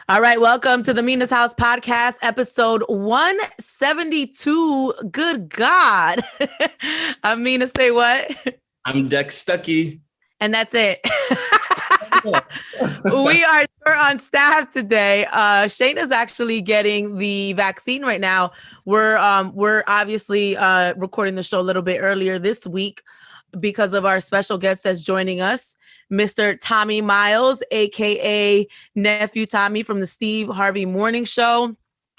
All right, welcome to the Mina's House podcast, episode 172. Good God. I'm Mina SayWhat. I'm Dexter. And that's it. We are short on staff today. Shayna's actually getting the vaccine right now. We're obviously recording the show a little bit earlier this week because of our special guest that's joining us, Mr. Tommy Miles, aka Nephew Tommy from the Steve Harvey Morning Show.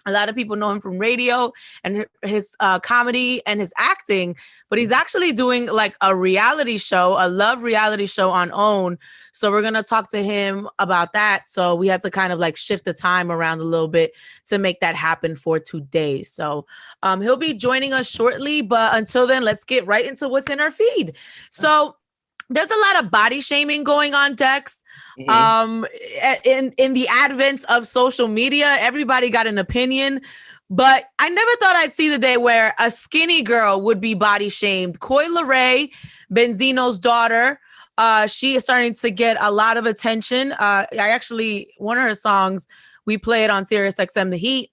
A lot of people know him from radio and his comedy and his acting, but he's actually doing like a reality show, a love reality show on OWN. So we're going to talk to him about that. So we had to kind of like shift the time around a little bit to make that happen for today. So he'll be joining us shortly, but until then, let's get right into what's in our feed. So there's a lot of body shaming going on, Dex. In the advent of social media, everybody got an opinion, but I never thought I'd see the day where a skinny girl would be body shamed. Coi Leray, Benzino's daughter, she is starting to get a lot of attention. One of her songs, we play it on Sirius XM The Heat,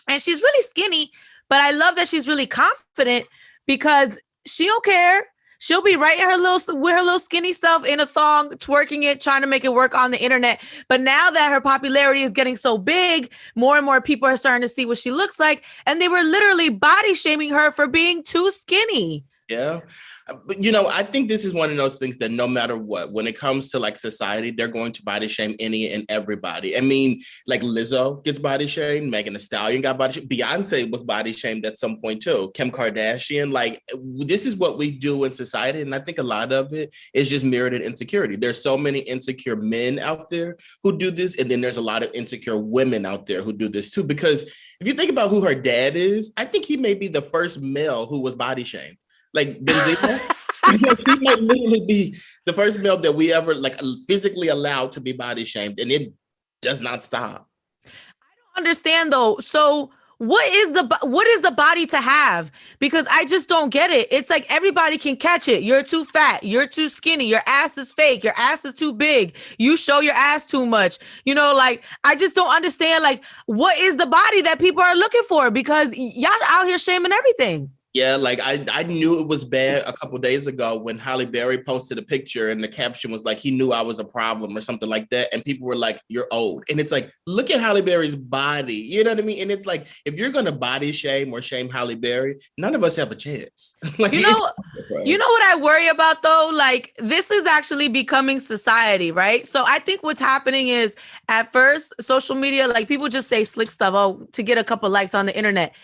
and she's really skinny, but I love that she's really confident because she don't care. She'll be right in with her little skinny self in a thong, twerking it, trying to make it work on the internet. But now that her popularity is getting so big, more and more people are starting to see what she looks like. And they were literally body shaming her for being too skinny. Yeah. But, I think this is one of those things that no matter what, when it comes to like society, they're going to body shame any and everybody. I mean, like Lizzo gets body shamed. Megan Thee Stallion got body shamed. Beyonce was body shamed at some point too. Kim Kardashian, like this is what we do in society. And I think a lot of it is just mirrored in insecurity. There's so many insecure men out there who do this. And then there's a lot of insecure women out there who do this too. Because if you think about who her dad is, I think he may be the first male who was body shamed. Like Benzino, he might literally be the first male that we ever like physically allowed to be body shamed, and it does not stop. I don't understand though. So what is the body to have? Because I just don't get it. It's like everybody can catch it. You're too fat. You're too skinny. Your ass is fake. Your ass is too big. You show your ass too much. Like I just don't understand. Like what is the body that people are looking for? Because y'all out here shaming everything. Yeah, like I knew it was bad a couple of days ago when Halle Berry posted a picture and the caption was like, he knew I was a problem or something like that. And people were like, you're old. And it's like, look at Halle Berry's body. You know what I mean? And it's like, if you're going to body shame or shame Halle Berry, none of us have a chance. Like, you know what I worry about though? Like this is actually becoming society, right? So I think what's happening is at first social media, like people just say slick stuff, to get a couple likes on the internet.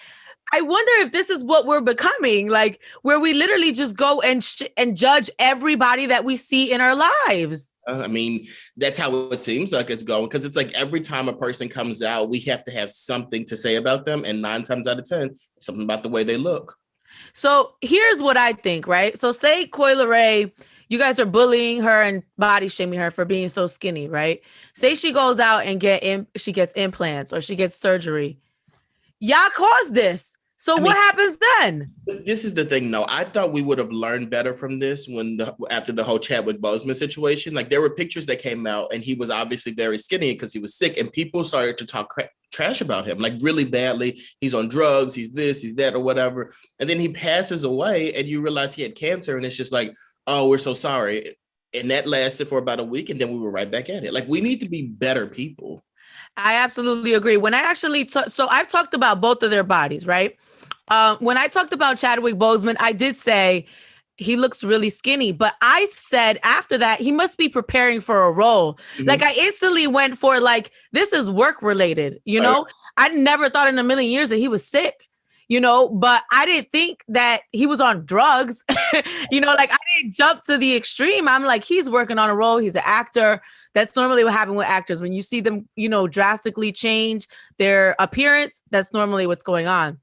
I wonder if this is what we're becoming, like where we literally just go and judge everybody that we see in our lives. I mean, that's how it seems like it's going, because it's like every time a person comes out, we have to have something to say about them. And 9 times out of 10, something about the way they look. So here's what I think, right? So say Coi Leray, you guys are bullying her and body shaming her for being so skinny, right? Say she goes out and she gets implants or she gets surgery. Y'all caused this. So what happens then? This is the thing, though. I thought we would have learned better from this after the whole Chadwick Boseman situation. Like there were pictures that came out and he was obviously very skinny because he was sick, and people started to talk trash about him, like really badly. He's on drugs, he's this, he's that, or whatever. And then he passes away and you realize he had cancer, and it's just like, oh, we're so sorry. And that lasted for about a week, and then we were right back at it. Like we need to be better people. I absolutely agree. When I actually so I've talked about both of their bodies, right? When I talked about Chadwick Boseman, I did say he looks really skinny, but I said after that, he must be preparing for a role. Mm-hmm. Like I instantly went for like, this is work related, know? I never thought in a million years that he was sick. But I didn't think that he was on drugs. Like I didn't jump to the extreme. I'm like, he's working on a role. He's an actor. That's normally what happens with actors. When you see them, drastically change their appearance, that's normally what's going on.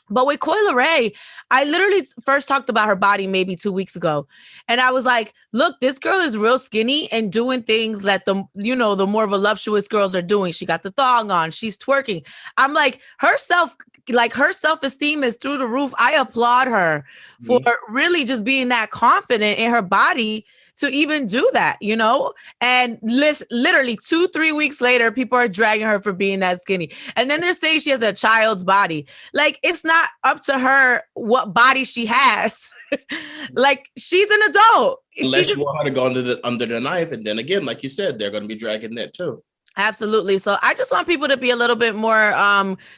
But with Coi Leray, I literally first talked about her body maybe 2 weeks ago. And I was like, look, this girl is real skinny and doing things that the more voluptuous girls are doing. She got the thong on. She's twerking. I'm like, her self-esteem is through the roof. I applaud her for really just being that confident in her body to even do that, you know? And literally 2-3 weeks later, people are dragging her for being that skinny. And then they're saying she has a child's body. Like, it's not up to her what body she has. Like, she's an adult. Unless you want her to go under the knife. And then again, like you said, they're going to be dragging that too. Absolutely. So I just want people to be a little bit more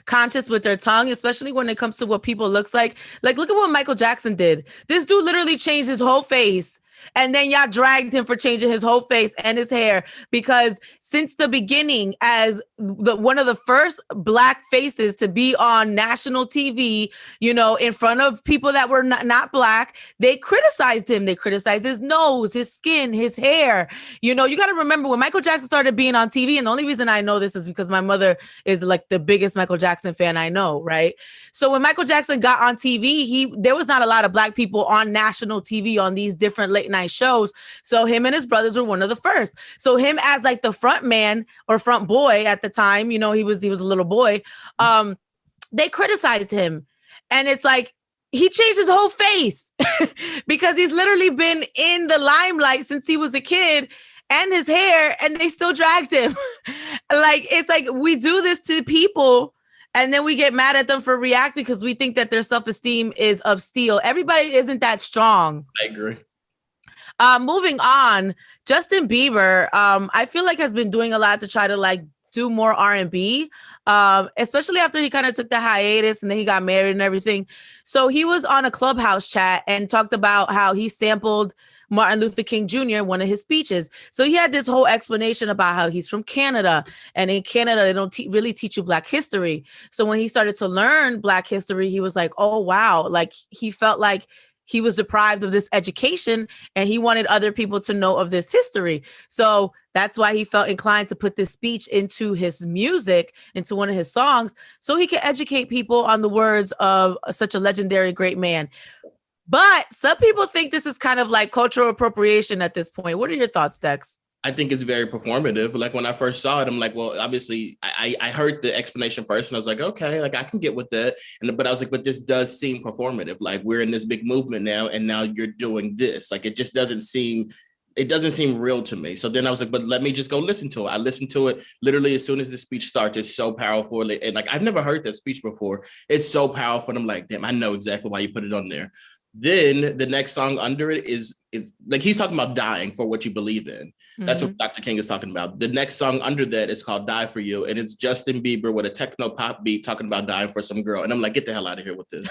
conscious with their tongue, especially when it comes to what people looks like. Like, look at what Michael Jackson did. This dude literally changed his whole face. And then y'all dragged him for changing his whole face and his hair, because since the beginning, as one of the first Black faces to be on national TV, you know, in front of people that were not Black, they criticized him. They criticized his nose, his skin, his hair. You know, you got to remember when Michael Jackson started being on TV, and the only reason I know this is because my mother is like the biggest Michael Jackson fan I know, right? So when Michael Jackson got on TV, there was not a lot of Black people on national TV on these different late night shows. So him and his brothers were one of the first. So him as like the front man or front boy at the time, you know, he was a little boy. They criticized him. And it's like, he changed his whole face because he's literally been in the limelight since he was a kid, and his hair, and they still dragged him. Like, it's like, we do this to people and then we get mad at them for reacting because we think that their self-esteem is of steel. Everybody isn't that strong. I agree. Moving on, Justin Bieber, I feel like has been doing a lot to try to like do more R&B, especially after he kind of took the hiatus and then he got married and everything. So he was on a Clubhouse chat and talked about how he sampled Martin Luther King Jr., one of his speeches. So he had this whole explanation about how he's from Canada, and in Canada, they don't really teach you Black history. So when he started to learn Black history, he was like, oh, wow. Like, he felt like he was deprived of this education and he wanted other people to know of this history. So that's why he felt inclined to put this speech into his music, into one of his songs, so he can educate people on the words of such a legendary great man. But some people think this is kind of like cultural appropriation at this point. What are your thoughts, Dex? I think it's very performative. Like, when I first saw it, I'm like, well, obviously I heard the explanation first and I was like, okay, like I can get with that. But I was like, but this does seem performative. Like, we're in this big movement now, and now you're doing this. Like, it just doesn't seem real to me. So then I was like, but let me just go listen to it. I listened to it literally as soon as the speech starts. It's so powerful. And like, I've never heard that speech before. It's so powerful. And I'm like, damn, I know exactly why you put it on there. Then the next song under it is like, he's talking about dying for what you believe in. That's what Dr. King is talking about. The next song under that is called Die For You. And it's Justin Bieber with a techno pop beat talking about dying for some girl. And I'm like, get the hell out of here with this.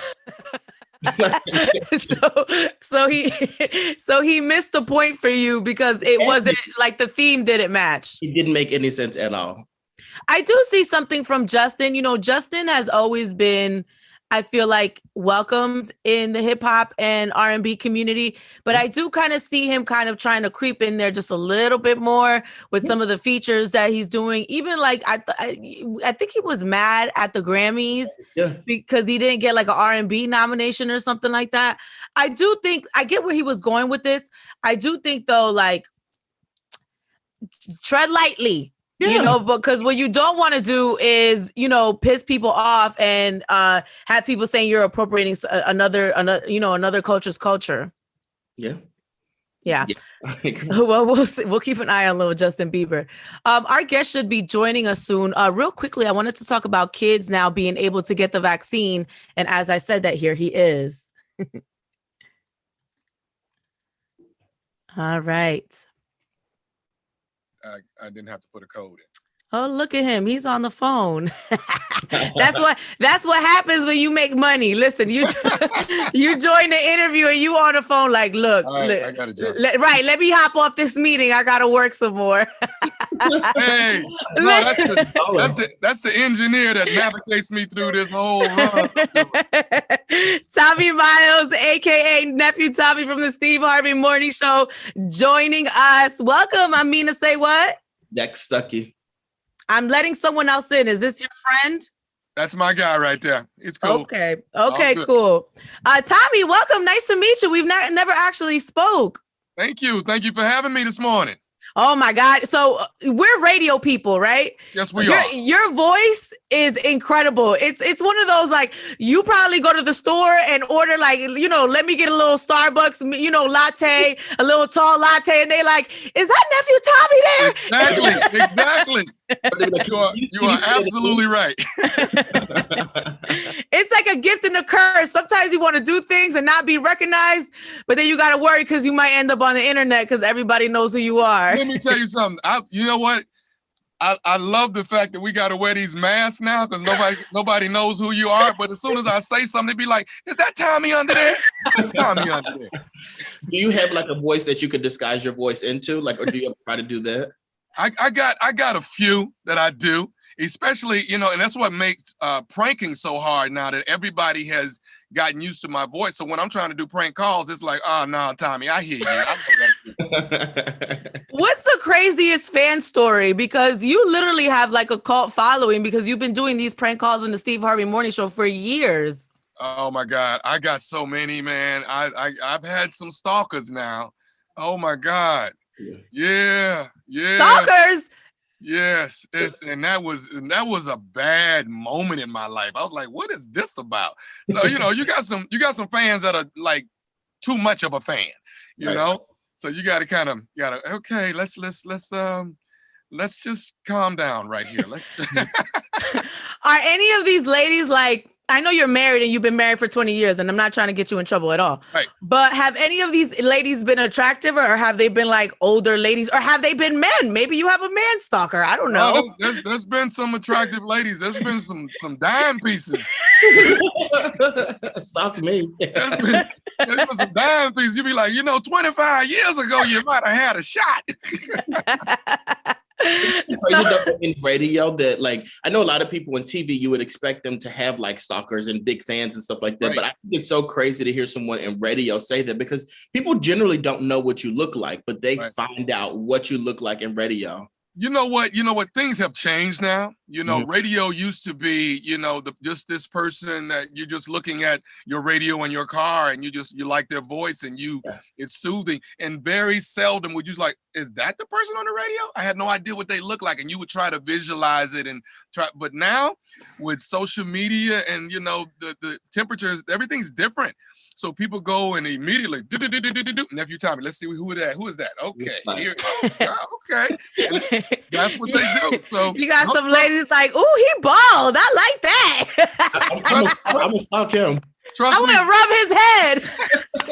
so he missed the point for you because it wasn't like the theme didn't match. It didn't make any sense at all. I do see something from Justin. You know, Justin has always been, I feel like, welcomed in the hip hop and R&B community, but I do kind of see him kind of trying to creep in there just a little bit more with some of the features that he's doing. Even like, I think he was mad at the Grammys because he didn't get like an R&B nomination or something like that. I do think, I get where he was going with this. I do think though, like, tread lightly. Yeah. You know, because what you don't want to do is, you know, piss people off and have people saying you're appropriating another culture's culture. Yeah. Well, we'll keep an eye on little Justin Bieber. Our guest should be joining us soon. Real quickly, I wanted to talk about kids now being able to get the vaccine. And as I said that, here he is. All right. I didn't have to put a code in. Oh, look at him. He's on the phone. That's what happens when you make money. Listen, you join the interview and you on the phone like, look, I gotta jump. Let me hop off this meeting. I got to work some more. Hey, no, that's the engineer that navigates me through this whole run. Tommy Miles, aka Nephew Tommy from the Steve Harvey Morning Show, joining us. Welcome. I'm Mina SayWhat. Dex Stucky. I'm letting someone else in. Is this your friend? That's my guy right there. It's cool. Okay, cool. Tommy, welcome. Nice to meet you. We've never actually spoke. Thank you for having me this morning. Oh my God. So we're radio people, right? Yes, we are. Your voice is incredible. It's one of those, like, you probably go to the store and order, like, let me get a little Starbucks, latte, a little tall latte. And they like, is that Nephew Tommy there? Exactly. You are absolutely right. It's like a gift and a curse. Sometimes you want to do things and not be recognized, but then you got to worry because you might end up on the internet because everybody knows who you are. Let me tell you something. You know what? I love the fact that we got to wear these masks now because nobody knows who you are. But as soon as I say something, they be like, is that Tommy under there? It's Tommy under there. Do you have like a voice that you could disguise your voice into? Like, or do you ever try to do that? I got a few that I do, especially, and that's what makes pranking so hard now, that everybody has gotten used to my voice. So when I'm trying to do prank calls, it's like, oh, no, Tommy, I hear you. I know that. What's the craziest fan story? Because you literally have like a cult following because you've been doing these prank calls in the Steve Harvey Morning Show for years. Oh my God, I got so many, man. I've had some stalkers now. Oh my God. Yeah. Stalkers. Yes, and that was a bad moment in my life. I was like, what is this about? So, you got some fans that are like too much of a fan, you know? So you got to okay, let's just calm down right here. Are any of these ladies, like, I know you're married and you've been married for 20 years, and I'm not trying to get you in trouble at all. Right. But have any of these ladies been attractive, or have they been like older ladies, or have they been men? Maybe you have a man stalker. I don't know. There's been some attractive ladies. There's been some dime pieces. Stalk me. There's been some dime pieces. You be like, 25 years ago, you might have had a shot. In radio, that like, I know a lot of people in TV, you would expect them to have like stalkers and big fans and stuff like that. Right. But I think it's so crazy to hear someone in radio say that, because people generally don't know what you look like, but they find out what you look like in radio. You know what? Things have changed now. Radio used to be, just this person that you're just looking at your radio in your car and you like their voice and it's soothing. And very seldom would you like, is that the person on the radio? I had no idea what they look like. And you would try to visualize it and try. But now with social media and, the temperatures, everything's different. So people go and immediately Nephew Tommy. Let's see who is that. Okay, here. Okay, and that's what they do. So you got some ladies like, "Ooh, he bald. I like that." I'm gonna stalk him. I want to rub his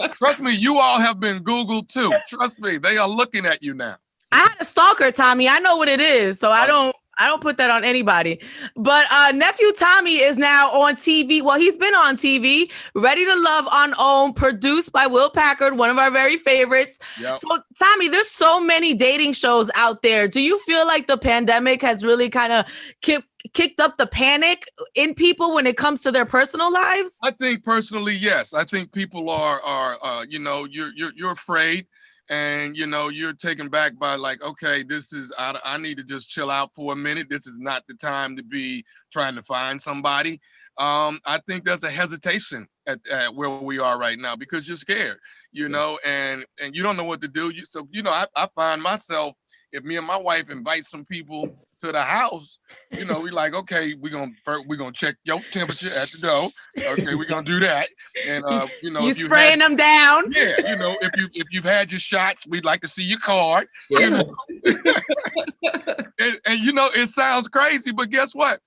head. Trust me, you all have been Googled too. Trust me, they are looking at you now. I had a stalker, Tommy. I know what it is, so I don't put that on anybody. But Nephew Tommy is now on TV. Well, he's been on TV. Ready to Love on OWN, produced by Will Packard, one of our very favorites. Yep. So, Tommy, there's so many dating shows out there. Do you feel like the pandemic has really kind of kicked up the panic in people when it comes to their personal lives? I think personally, yes. I think people are you're afraid. And, you're taken back by like, okay, I need to just chill out for a minute. This is not the time to be trying to find somebody. I think there's a hesitation at where we are right now because you're scared, and you don't know what to do. I find myself, if me and my wife invite some people to the house, we like, okay, we're gonna check your temperature at the door. Okay, we're gonna do that. And you spraying them down. Yeah, if you've had your shots, we'd like to see your card. Yeah. And it sounds crazy, but guess what?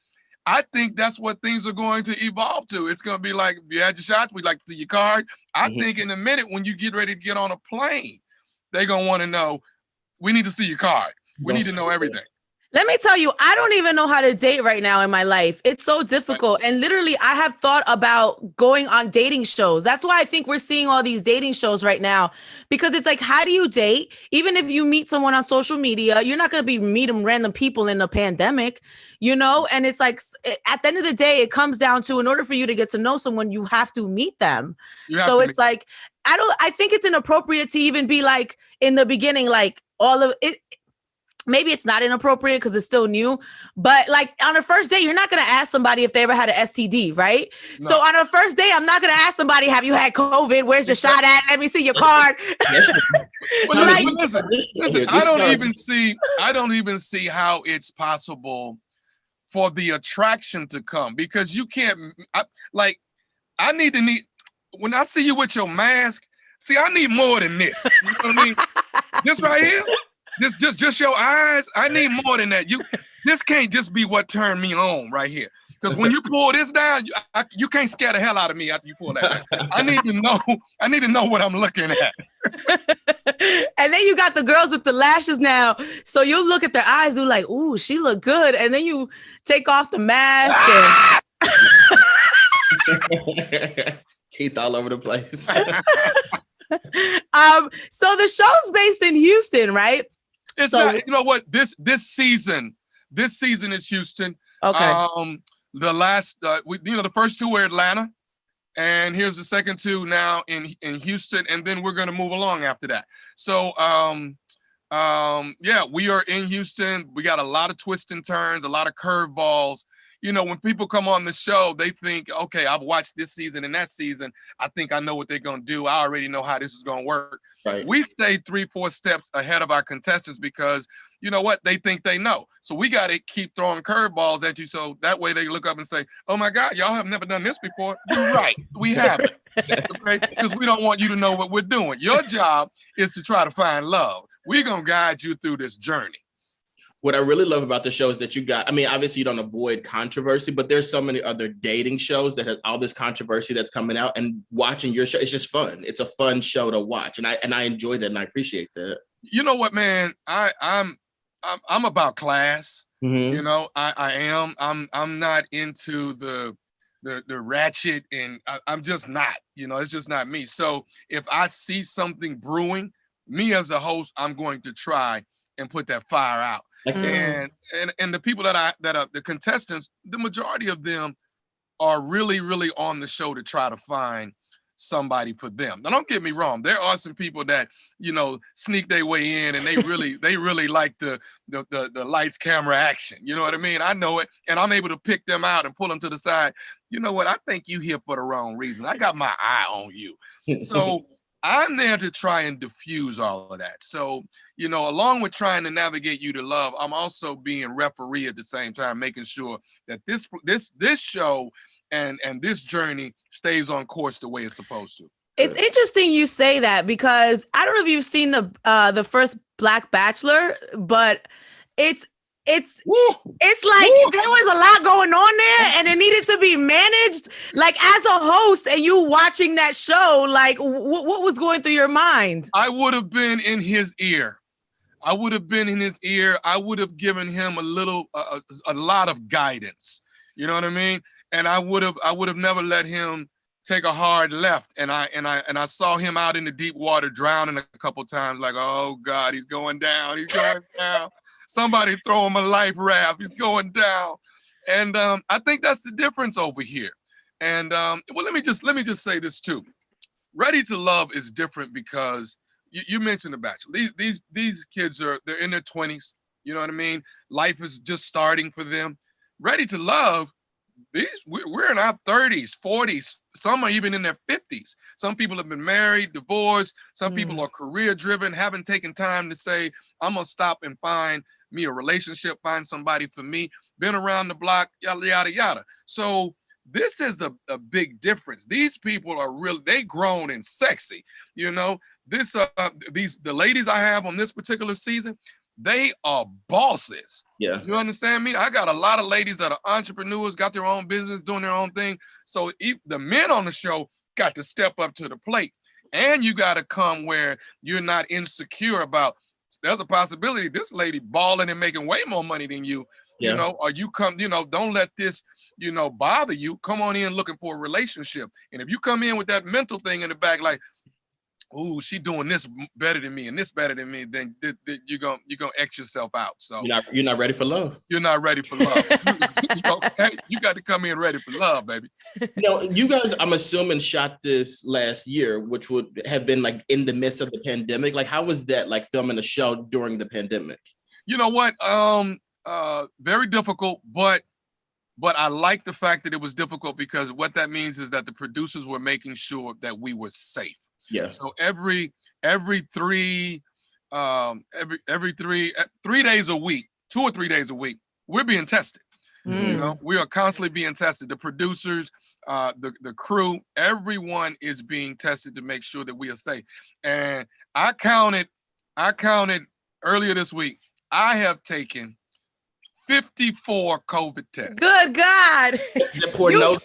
I think that's what things are going to evolve to. It's gonna be like, if you had your shots, we'd like to see your card. I think in a minute when you get ready to get on a plane, they're gonna want to know, we need to see your card. We need to know everything. Let me tell you, I don't even know how to date right now in my life. It's so difficult. Right. And literally, I have thought about going on dating shows. That's why I think we're seeing all these dating shows right now, because it's like, how do you date? Even if you meet someone on social media, you're not going to be meeting random people in a pandemic, And it's like, at the end of the day, it comes down to, in order for you to get to know someone, you have to meet them. So it's like, I think it's inappropriate to even be like, in the beginning, like all of it. maybe it's not inappropriate because it's still new, but like on a first date, you're not going to ask somebody if they ever had an STD, right? No. So on a first date, I'm not going to ask somebody, have you had COVID? Where's your shot at? Let me see your card. Well, listen, I don't even see how it's possible for the attraction to come, because you can't, when I see you with your mask, I need more than this. You know what I mean? This right here, just your eyes. I need more than that. This can't just be what turned me on right here. Because when you pull this down, you can't scare the hell out of me after you pull that. I need to know what I'm looking at. And then you got the girls with the lashes now. So you look at their eyes, you're like, ooh, she look good. And then you take off the mask. Teeth all over the place. So the show's based in Houston, right? It's not, you know what? This season is Houston. Okay. The first two were Atlanta, and here's the second two now in Houston, and then we're gonna move along after that. So we are in Houston. We got a lot of twists and turns, a lot of curveballs. You know, when people come on the show, they think, okay, I've watched this season and that season. I think I know what they're going to do. I already know how this is going to work. Right. We stay 3-4 steps ahead of our contestants because, you know what, they think they know. So we got to keep throwing curveballs at you. So that way they look up and say, oh my God, y'all have never done this before. You're right. We haven't. Okay? Because we don't want you to know what we're doing. Your job is to try to find love. We're going to guide you through this journey. What I really love about the show is that obviously you don't avoid controversy, but there's so many other dating shows that have all this controversy that's coming out, and watching your show, it's just fun. It's a fun show to watch. And I enjoy that, and I appreciate that. You know what, man? I'm about class. Mm-hmm. You know, I am. I'm not into the ratchet, and I'm just not, you know, it's just not me. So if I see something brewing, me as the host, I'm going to try and put that fire out. And the people that are the contestants, the majority of them are really, really on the show to try to find somebody for them. Now, don't get me wrong. There are some people that, you know, sneak their way in, and they really like the lights, camera, action. You know what I mean? I know it, and I'm able to pick them out and pull them to the side. You know what? I think you here for the wrong reason. I got my eye on you. So I'm there to try and diffuse all of that. So, you know, along with trying to navigate you to love, I'm also being referee at the same time, making sure that this show and this journey stays on course the way it's supposed to. It's interesting you say that, because I don't know if you've seen the first Black Bachelor, but it's like there was a lot going on there, and it needed to be managed. Like, as a host and you watching that show, like what was going through your mind? I would have been in his ear. I would have given him a lot of guidance. You know what I mean? And I would have never let him take a hard left. And I saw him out in the deep water drowning a couple times, like, oh God, he's going down. He's going down. Somebody throw him a life raft. He's going down. And I think that's the difference over here. And let me just say this too. Ready to Love is different because you mentioned The Bachelor. These kids they're in their 20s. You know what I mean? Life is just starting for them. Ready to Love, we're in our 30s, 40s. Some are even in their 50s. Some people have been married, divorced. Some people are career driven, haven't taken time to say, I'm going to stop and find me a relationship, find somebody for me, been around the block, yada, yada, yada. So this is a big difference. These people are they grown and sexy. You know, the ladies I have on this particular season, they are bosses. Yeah. You understand me? I got a lot of ladies that are entrepreneurs, got their own business, doing their own thing. So the men on the show got to step up to the plate. And you got to come where you're not insecure about, there's a possibility this lady balling and making way more money than you, you know, or you come, you know, don't let this, you know, bother you. Come on in looking for a relationship. And if you come in with that mental thing in the back, like, ooh, she doing this better than me and this better than me, then you're gonna X yourself out. So you're not ready for love. You're not ready for love. Okay? You got to come in ready for love, baby. You know, you guys, I'm assuming, shot this last year, which would have been like in the midst of the pandemic. Like, how was that, like, filming a show during the pandemic? You know what? Very difficult, but I like the fact that it was difficult because what that means is that the producers were making sure that we were safe. Yes. So every 3 days a week, 2 or 3 days a week, we're being tested. You know, we are constantly being tested. The producers, the crew, everyone is being tested to make sure that we are safe. And I counted earlier this week, I have taken 54 COVID tests. Good God.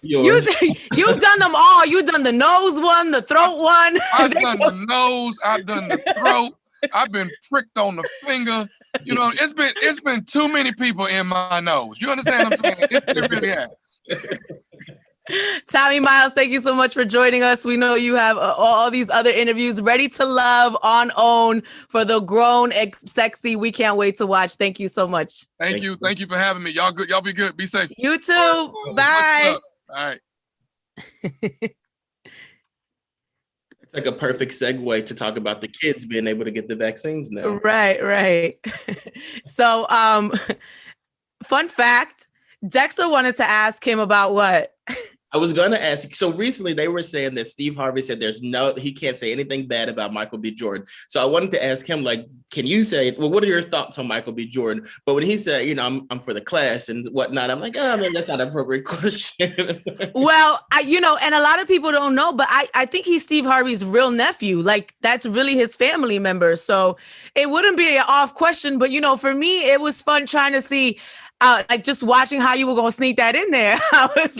You've done them all. You've done the nose one, the throat one. I've done the nose. I've done the throat. I've been pricked on the finger. You know, it's been too many people in my nose. You understand what I'm saying? It really has. Tommy Miles, thank you so much for joining us. We know you have all these other interviews ready to love on OWN for the grown sexy. We can't wait to watch. Thank you so much. Thank you. Thank you for having me. Y'all good. Y'all be good. Be safe. You too. Bye. All right. It's like a perfect segue to talk about the kids being able to get the vaccines now. Right. So, fun fact, Dexter wanted to ask him about what? I was going to ask. So recently they were saying that Steve Harvey said he can't say anything bad about Michael B. Jordan. So I wanted to ask him, like, can you say, well, what are your thoughts on Michael B. Jordan? But when he said, you know, I'm for the class and whatnot, I'm like, oh, man, that's not an appropriate question. Well, and a lot of people don't know, but I think he's Steve Harvey's real nephew. Like, that's really his family member. So it wouldn't be an off question. But, you know, for me, it was fun trying to see, like just watching how you were going to sneak that in there. I was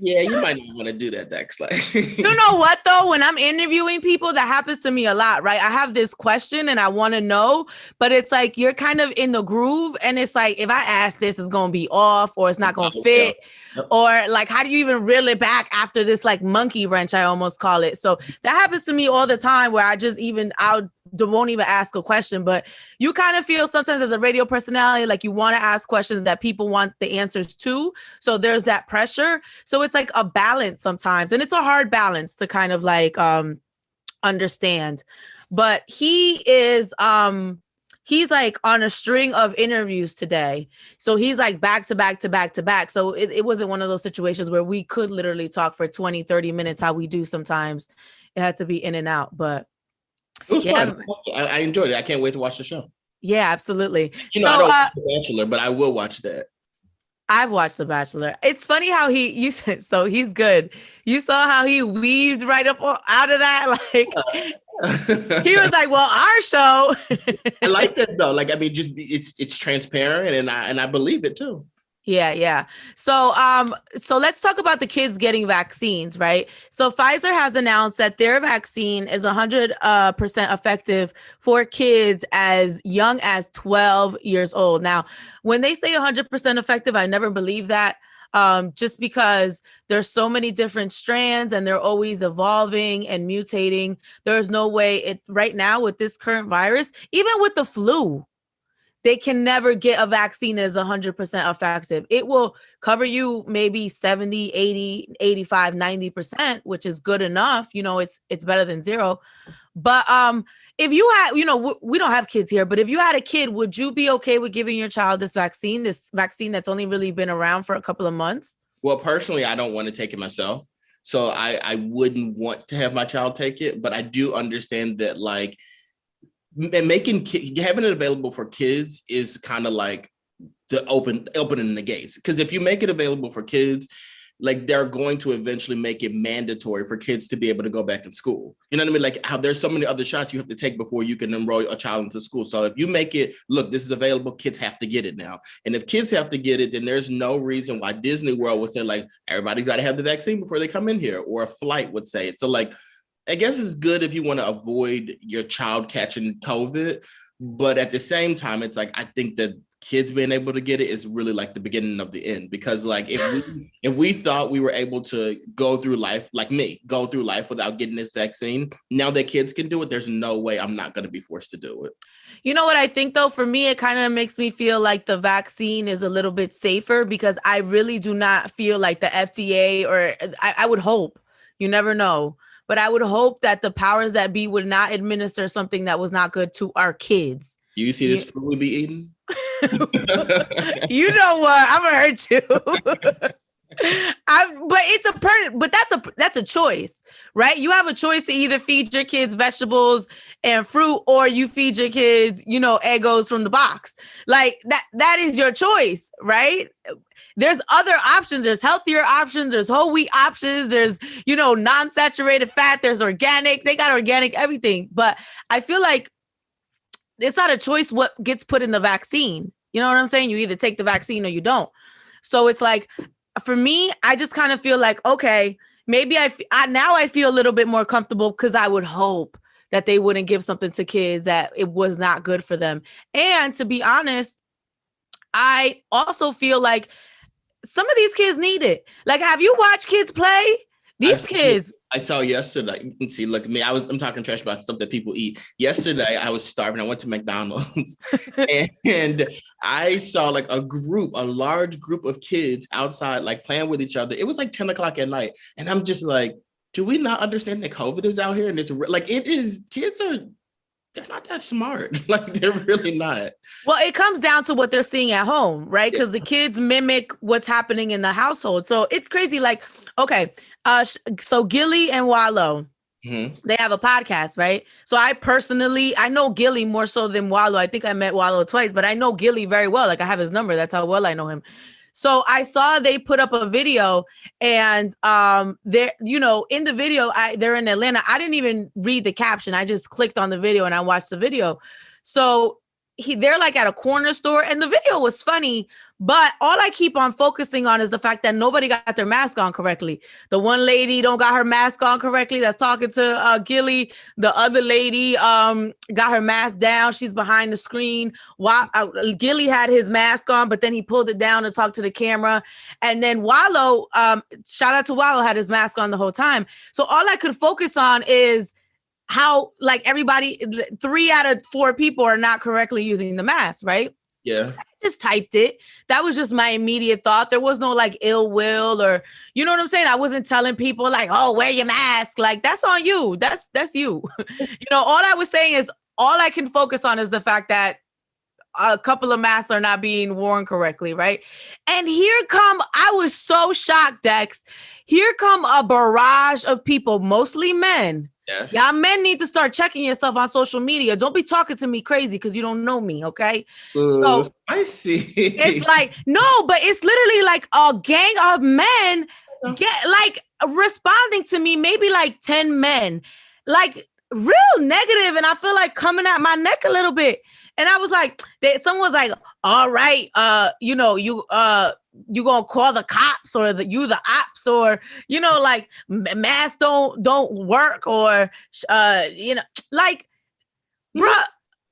yeah, you might not want to do that, Dex. Like, you know what, though? When I'm interviewing people, that happens to me a lot, right? I have this question and I want to know, but it's like you're kind of in the groove. And it's like, if I ask this, it's going to be off or it's not going to fit. Or like, how do you even reel it back after this like monkey wrench, I almost call it. So that happens to me all the time where I won't even ask a question, but you kind of feel sometimes as a radio personality, like you want to ask questions that people want the answers to. So there's that pressure. So it's like a balance sometimes. And it's a hard balance to kind of like understand. But he is he's like on a string of interviews today. So he's like back to back to back to back. So it wasn't one of those situations where we could literally talk for 20, 30 minutes, how we do sometimes. It had to be in and out, but it was fun. I enjoyed it. I can't wait to watch the show. Yeah, absolutely. You know, I don't watch The Bachelor, but I will watch that. I've watched The Bachelor. It's funny how you said, so he's good. You saw how he weaved right up out of that. Like he was like, well, our show. I like that though. Like, I mean, just it's transparent and I believe it too. Yeah. So let's talk about the kids getting vaccines, right? So Pfizer has announced that their vaccine is 100% effective for kids as young as 12 years old. Now, when they say 100% effective, I never believe that. Just because there's so many different strands and they're always evolving and mutating. There's no way right now with this current virus, even with the flu, they can never get a vaccine that is 100% effective. It will cover you maybe 70, 80, 85, 90%, which is good enough. You know, it's better than zero. But if you had, you know, we don't have kids here, but if you had a kid, would you be okay with giving your child this vaccine that's only really been around for a couple of months? Well, personally, I don't want to take it myself. So I wouldn't want to have my child take it, but I do understand that, like, and having it available for kids is kind of like the opening the gates. Because if you make it available for kids, like they're going to eventually make it mandatory for kids to be able to go back in school. You know what I mean? Like how there's so many other shots you have to take before you can enroll a child into school. So if you make it, look, this is available, kids have to get it now. And if kids have to get it, then there's no reason why Disney World would say like, everybody's got to have the vaccine before they come in here, or a flight would say it. So like, I guess it's good if you want to avoid your child catching COVID, but at the same time, it's like, I think that kids being able to get it is really like the beginning of the end, because like if we thought we were able to go through life without getting this vaccine, now that kids can do it, there's no way I'm not going to be forced to do it. You know what I think though, for me, it kind of makes me feel like the vaccine is a little bit safer, because I really do not feel like the FDA, or I would hope, you never know, but I would hope that the powers that be would not administer something that was not good to our kids. You see this food we be eating? You know what? I'm gonna hurt you. But that's a choice, right? You have a choice to either feed your kids vegetables and fruit, or you feed your kids, Eggos from the box. Like that is your choice, right? There's other options. There's healthier options. There's whole wheat options. There's, non-saturated fat. There's organic. They got organic everything. But I feel like it's not a choice what gets put in the vaccine. You know what I'm saying? You either take the vaccine or you don't. So it's like, for me, I just kind of feel like, okay, maybe now I feel a little bit more comfortable, because I would hope that they wouldn't give something to kids that it was not good for them. And to be honest, I also feel like some of these kids need it. Like, have you watched kids play? These kids. I saw yesterday. You can see, look at me. I'm talking trash about stuff that people eat. Yesterday, I was starving. I went to McDonald's and I saw like a large group of kids outside, like playing with each other. It was like 10 o'clock at night. And I'm just like, do we not understand that COVID is out here? And it's like, they're not that smart. Like, they're really not. Well, it comes down to what they're seeing at home, right? Because the kids mimic what's happening in the household. So it's crazy. Like, okay, so Gilly and Wallow, they have a podcast, right? So I know Gilly more so than Wallow. I think I met Wallow twice, but I know Gilly very well. Like, I have his number. That's how well I know him. So I saw they put up a video, and they're, in the video, they're in Atlanta. I didn't even read the caption. I just clicked on the video and I watched the video. So they're like at a corner store, and the video was funny, but all I keep on focusing on is the fact that nobody got their mask on correctly. The one lady don't got her mask on correctly that's talking to Gilly. The other lady got her mask down. She's behind the screen. While Gilly had his mask on, but then he pulled it down to talk to the camera. And then Wallow, shout out to Wallow, had his mask on the whole time. So all I could focus on is how, like, everybody, 3 out of 4 people are not correctly using the mask, right? Yeah. I just typed it. That was just my immediate thought. There was no like ill will, or, you know what I'm saying? I wasn't telling people like, oh, wear your mask. Like, that's on you. That's you. All I was saying is, all I can focus on is the fact that a couple of masks are not being worn correctly, right? And I was so shocked, Dex. Here come a barrage of people, mostly men. Yes. Y'all men need to start checking yourself on social media. Don't be talking to me crazy because you don't know me, okay? So I see. It's like, no, but it's literally like a gang of men responding to me, maybe like 10 men, like real negative, and I feel like coming at my neck a little bit. And I was like, someone was like, all right, you gonna call the cops, or the ops, or like masks don't work, or like, bruh,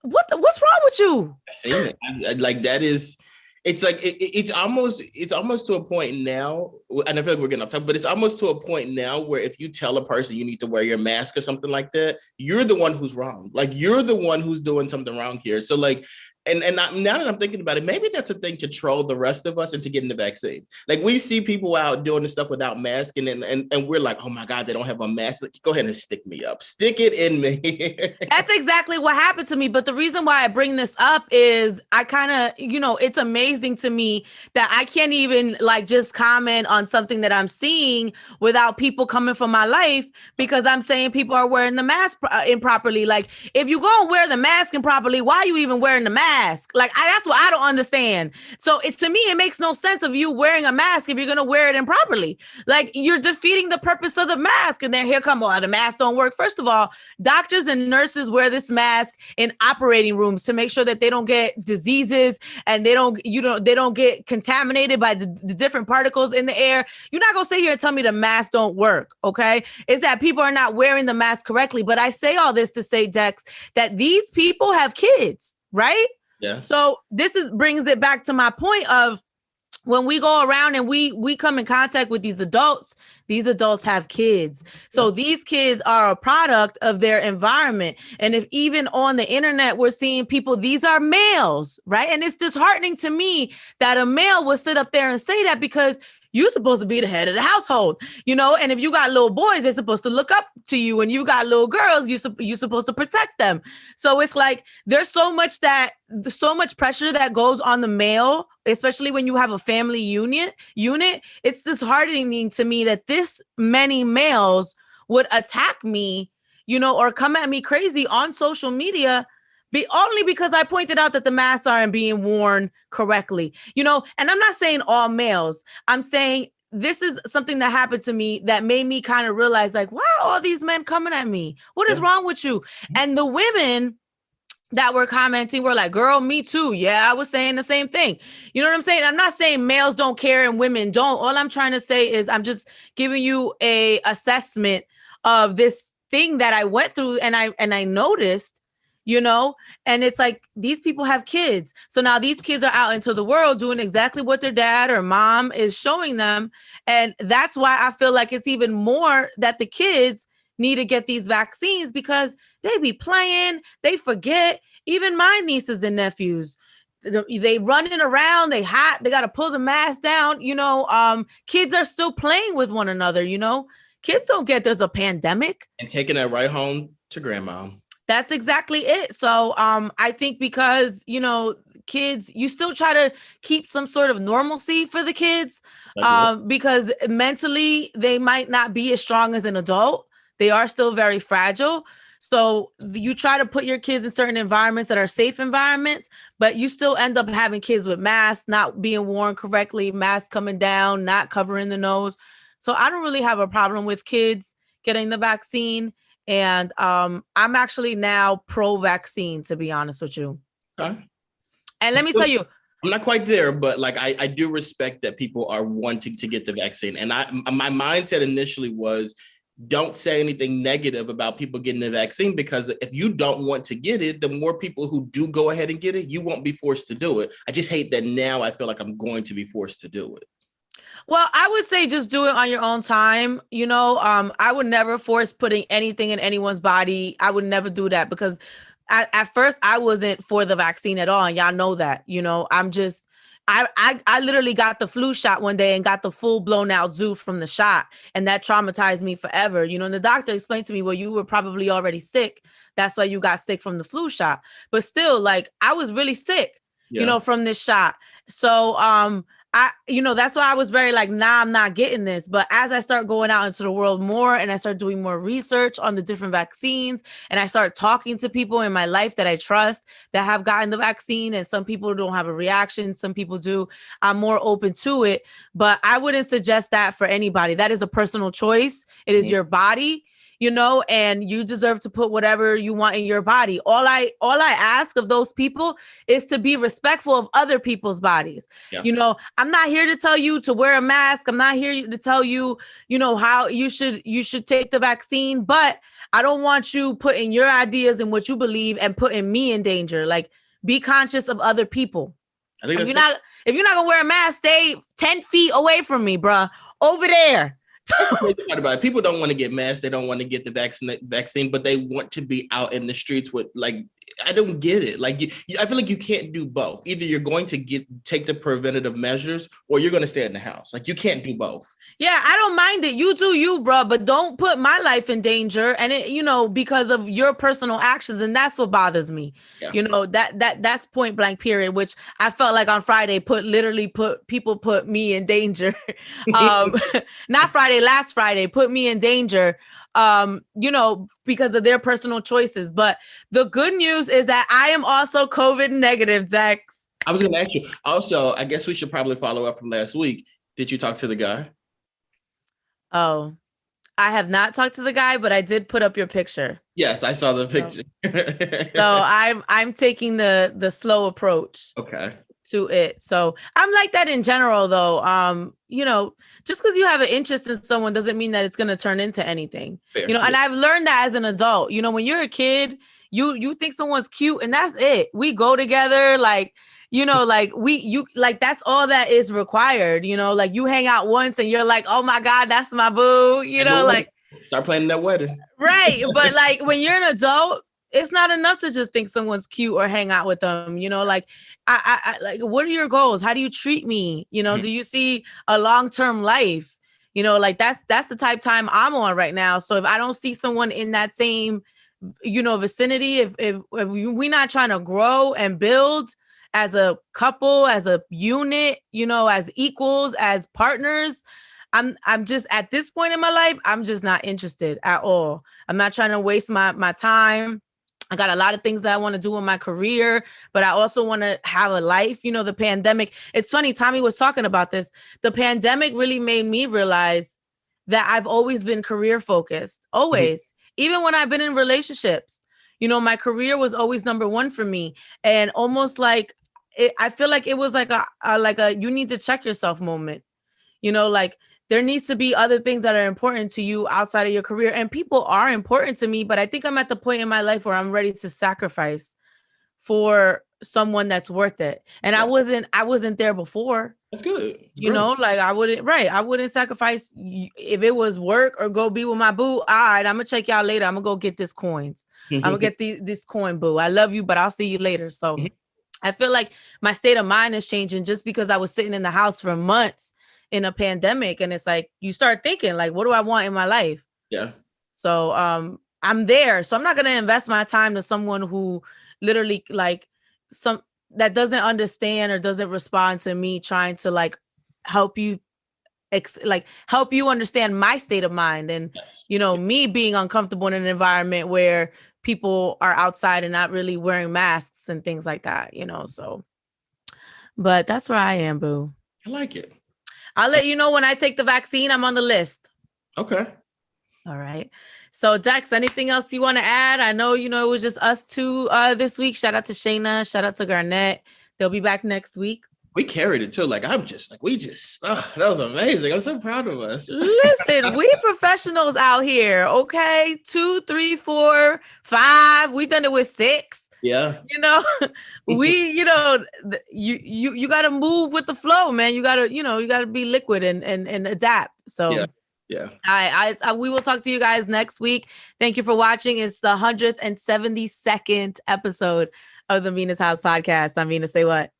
what's wrong with you? I see it. Like, that is, it's like it's almost to a point now, and I feel like we're getting off topic, but it's almost to a point now where if you tell a person you need to wear your mask or something like that, you're the one who's wrong. Like, you're the one who's doing something wrong here. So like, and now that I'm thinking about it, maybe that's a thing to troll the rest of us into getting the vaccine. Like, we see people out doing this stuff without masks, and we're like, oh my God, they don't have a mask. Like, go ahead and stick me up. Stick it in me. That's exactly what happened to me. But the reason why I bring this up is I kind of, it's amazing to me that I can't even like just comment on something that I'm seeing without people coming from my life, because I'm saying people are wearing the mask improperly. Like, if you go and wear the mask improperly, why are you even wearing the mask? Like, that's what I don't understand. So to me, it makes no sense of you wearing a mask if you're going to wear it improperly. Like, you're defeating the purpose of the mask. And then here come, the mask don't work. First of all, doctors and nurses wear this mask in operating rooms to make sure that they don't get diseases, and they don't get contaminated by the different particles in the air. You're not going to sit here and tell me the mask don't work. Okay. It's that people are not wearing the mask correctly. But I say all this to say, Dex, that these people have kids, right? Yeah. So brings it back to my point of, when we go around and we come in contact with these adults have kids. So these kids are a product of their environment. And if even on the internet, we're seeing people, these are males, right? And it's disheartening to me that a male will sit up there and say that, because you're supposed to be the head of the household, and if you got little boys, they're supposed to look up to you, and you got little girls, you're supposed to protect them. So it's like there's so much pressure that goes on the male, especially when you have a family unit. It's disheartening to me that this many males would attack me, or come at me crazy on social media only because I pointed out that the masks aren't being worn correctly, and I'm not saying all males. I'm saying this is something that happened to me that made me kind of realize, like, why are all these men coming at me? What is wrong with you? And the women that were commenting were like, girl, me too. Yeah, I was saying the same thing. You know what I'm saying? I'm not saying males don't care and women don't. All I'm trying to say is I'm just giving you a assessment of this thing that I went through, and I noticed, and it's like these people have kids. So now these kids are out into the world doing exactly what their dad or mom is showing them. And that's why I feel like it's even more that the kids need to get these vaccines, because they be playing, they forget. Even my nieces and nephews, they running around, they hot, they got to pull the mask down. Kids are still playing with one another. Kids don't get there's a pandemic. And taking that right home to grandma. That's exactly it. So I think because, kids, you still try to keep some sort of normalcy for the kids, because mentally they might not be as strong as an adult. They are still very fragile. So you try to put your kids in certain environments that are safe environments, but you still end up having kids with masks not being worn correctly, masks coming down, not covering the nose. So I don't really have a problem with kids getting the vaccine. And I'm actually now pro-vaccine, to be honest with you. Okay. And let me tell you, I'm not quite there, but like I do respect that people are wanting to get the vaccine. And my mindset initially was, don't say anything negative about people getting the vaccine, because if you don't want to get it, the more people who do go ahead and get it, you won't be forced to do it. I just hate that now I feel like I'm going to be forced to do it. Well, I would say just do it on your own time. I would never force putting anything in anyone's body. I would never do that, because at first I wasn't for the vaccine at all. And y'all know that, I literally got the flu shot one day and got the full blown out zoo from the shot. And that traumatized me forever. And the doctor explained to me, well, you were probably already sick. That's why you got sick from the flu shot. But still, like, I was really sick, from this shot. So, that's why I was very like, nah, I'm not getting this. But as I start going out into the world more, and I start doing more research on the different vaccines, and I start talking to people in my life that I trust that have gotten the vaccine, and some people don't have a reaction, some people do, I'm more open to it. But I wouldn't suggest that for anybody. That is a personal choice. It is your body. And you deserve to put whatever you want in your body. All I ask of those people is to be respectful of other people's bodies. Yeah. I'm not here to tell you to wear a mask. I'm not here to tell you, how you should take the vaccine, but I don't want you putting your ideas and what you believe and putting me in danger. Like, be conscious of other people. I think if you're not gonna wear a mask, stay 10 feet away from me, bruh. Over there. That's the crazy part about it. People don't want to get masks. They don't want to get the vaccine, but they want to be out in the streets with, like, I don't get it. Like, I feel like you can't do both. Either you're going to take the preventative measures, or you're going to stay in the house. Like, you can't do both. Yeah, I don't mind it. You do you, bro, but don't put my life in danger. And it, because of your personal actions, and that's what bothers me. Yeah. That's point blank period. Which I felt like on Friday people put me in danger. Not Friday, last Friday put me in danger. Because of their personal choices. But the good news is that I am also COVID negative, Zach. I was going to ask you. Also, I guess we should probably follow up from last week. Did you talk to the guy? Oh, I have not talked to the guy, but I did put up your picture. Yes, I saw the picture. So I'm taking the slow approach. Okay. To it. So I'm like that in general, though. Just because you have an interest in someone doesn't mean that it's going to turn into anything. Fair. And I've learned that as an adult. When you're a kid, you think someone's cute and that's it. We go together, like, that's all that is required. Like, you hang out once and you're like, oh my God, that's my boo. Like, start planning that wedding. Right. But like, when you're an adult, it's not enough to just think someone's cute or hang out with them. You know, like I like, what are your goals? How do you treat me? You know, do you see a long-term life? You know, like that's the type time I'm on right now. So if I don't see someone in that same, you know, vicinity, if we're not trying to grow and build as a couple, as a unit, you know, as equals, as partners, I'm just at this point in my life, I'm just not interested at all. I'm not trying to waste my time. I got a lot of things that I want to do in my career, but I also want to have a life. You know, the pandemic, it's funny, Tommy was talking about this. The pandemic really made me realize that I've always been career focused, always. Even when I've been in relationships, you know, my career was always number one for me. And almost like, I feel like it was like a you need to check yourself moment. You know, like there needs to be other things that are important to you outside of your career. And people are important to me, but I think I'm at the point in my life where I'm ready to sacrifice for someone that's worth it. And I wasn't there before. That's good. You know, like I wouldn't sacrifice if it was work or go be with my boo. All right, I'm gonna check y'all later. I'm gonna go get this coins. I'm gonna get this coin, boo. I love you, but I'll see you later. So I feel like my state of mind is changing just because I was sitting in the house for months in a pandemic, and it's like you start thinking like, what do I want in my life? Yeah. So I'm there. So I'm not gonna invest my time to someone who literally like some that doesn't understand or doesn't respond to me trying to like help you help you understand my state of mind and you know me being uncomfortable in an environment where people are outside and not really wearing masks and things like that, you know. So but that's where I am, boo. I like it. I'll let you know when I take the vaccine. I'm on the list. Okay. All right. So Dex, anything else you want to add? I know, you know, it was just us two this week. Shout out to Shayna. Shout out to Garnett. They'll be back next week. We carried it too. Like, that was amazing. I'm so proud of us. Listen, we professionals out here. Okay. 2, 3, 4, 5. We done it with 6. Yeah. You know, you know, you got to move with the flow, man. You got to be liquid and adapt. So yeah. I we will talk to you guys next week. Thank you for watching. It's the 172nd episode of the Mina's House podcast. I'm Mina Say What.